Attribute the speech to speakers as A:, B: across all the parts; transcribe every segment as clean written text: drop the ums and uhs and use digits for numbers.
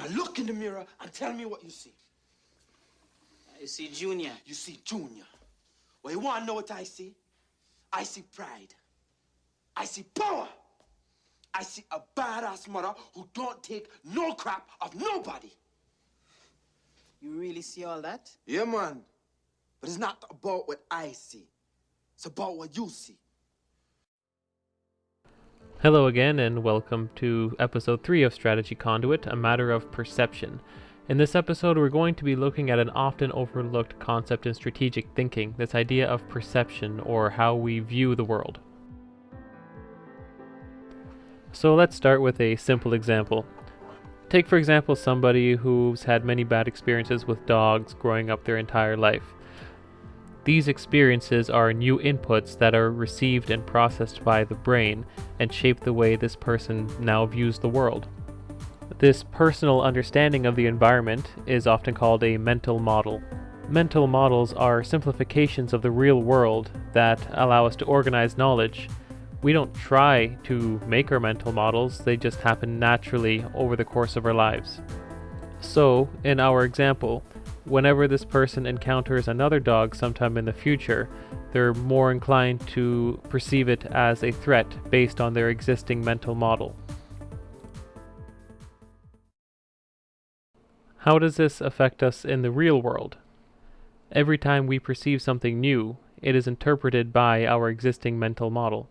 A: Now look in the mirror and tell me what you see.
B: I see Junior.
A: You see Junior. Well, you want to know what I see? I see pride. I see power. I see a badass mother who don't take no crap of nobody.
B: You really see all that?
A: Yeah, man. But it's not about what I see. It's about what you see.
C: Hello again, and welcome to episode 3 of Strategy Conduit, a matter of perception. In this episode, we're going to be looking at an often overlooked concept in strategic thinking, this idea of perception, or how we view the world. So let's start with a simple example. Take, for example, somebody who's had many bad experiences with dogs growing up their entire life. These experiences are new inputs that are received and processed by the brain and shape the way this person now views the world. This personal understanding of the environment is often called a mental model. Mental models are simplifications of the real world that allow us to organize knowledge. We don't try to make our mental models, they just happen naturally over the course of our lives. So, in our example, whenever this person encounters another dog sometime in the future, they're more inclined to perceive it as a threat based on their existing mental model. How does this affect us in the real world? Every time we perceive something new, it is interpreted by our existing mental model.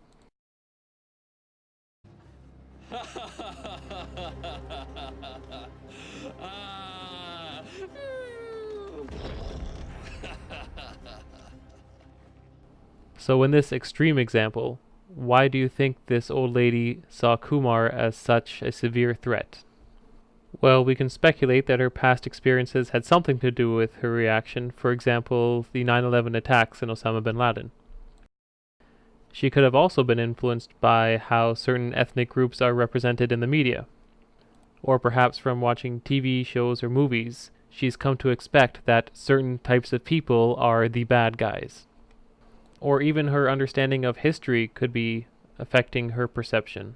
C: So in this extreme example, why do you think this old lady saw Kumar as such a severe threat? Well, we can speculate that her past experiences had something to do with her reaction, for example, the 9/11 attacks in Osama bin Laden. She could have also been influenced by how certain ethnic groups are represented in the media. Or perhaps from watching TV shows or movies, she's come to expect that certain types of people are the bad guys. Or even her understanding of history could be affecting her perception.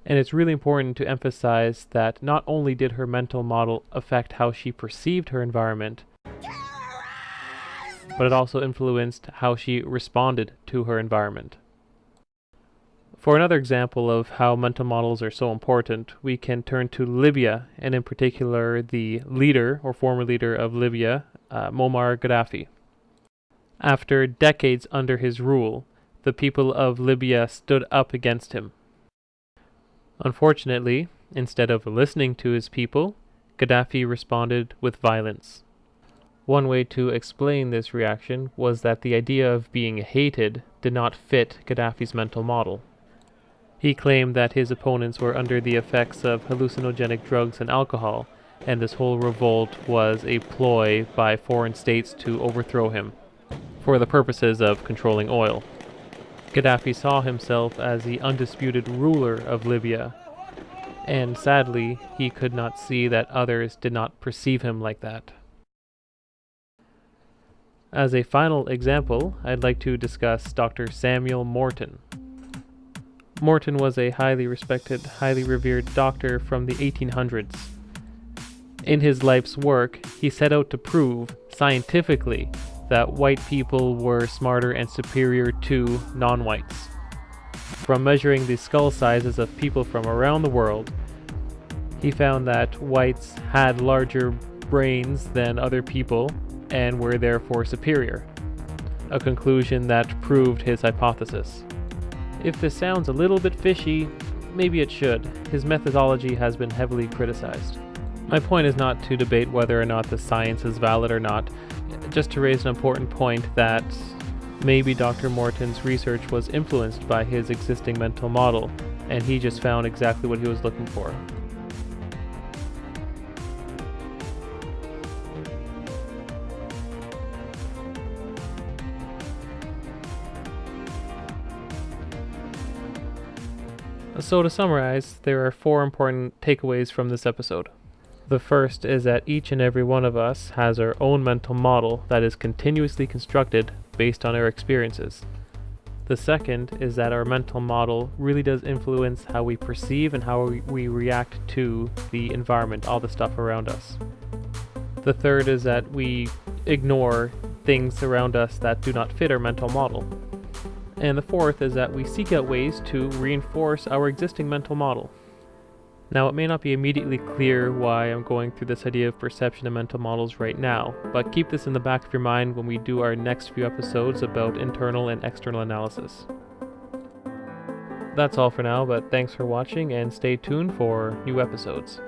C: And it's really important to emphasize that not only did her mental model affect how she perceived her environment, but it also influenced how she responded to her environment. For another example of how mental models are so important, we can turn to Libya, and in particular the leader or former leader of Libya, Muammar Gaddafi. After decades under his rule, the people of Libya stood up against him. Unfortunately, instead of listening to his people, Gaddafi responded with violence. One way to explain this reaction was that the idea of being hated did not fit Gaddafi's mental model. He claimed that his opponents were under the effects of hallucinogenic drugs and alcohol, and this whole revolt was a ploy by foreign states to overthrow him, for the purposes of controlling oil. Gaddafi saw himself as the undisputed ruler of Libya, and sadly, he could not see that others did not perceive him like that. As a final example, I'd like to discuss Dr. Samuel Morton. Morton was a highly respected, highly revered doctor from the 1800s. In his life's work, he set out to prove, scientifically, that white people were smarter and superior to non-whites. From measuring the skull sizes of people from around the world, he found that whites had larger brains than other people and were therefore superior, a conclusion that proved his hypothesis. If this sounds a little bit fishy, maybe it should. His methodology has been heavily criticized. My point is not to debate whether or not the science is valid or not, just to raise an important point that maybe Dr. Morton's research was influenced by his existing mental model, and he just found exactly what he was looking for. So to summarize, there are 4 important takeaways from this episode. The first is that each and every one of us has our own mental model that is continuously constructed based on our experiences. The second is that our mental model really does influence how we perceive and how we react to the environment, all the stuff around us. The third is that we ignore things around us that do not fit our mental model. And the fourth is that we seek out ways to reinforce our existing mental model. Now, it may not be immediately clear why I'm going through this idea of perception and mental models right now, but keep this in the back of your mind when we do our next few episodes about internal and external analysis. That's all for now, but thanks for watching and stay tuned for new episodes.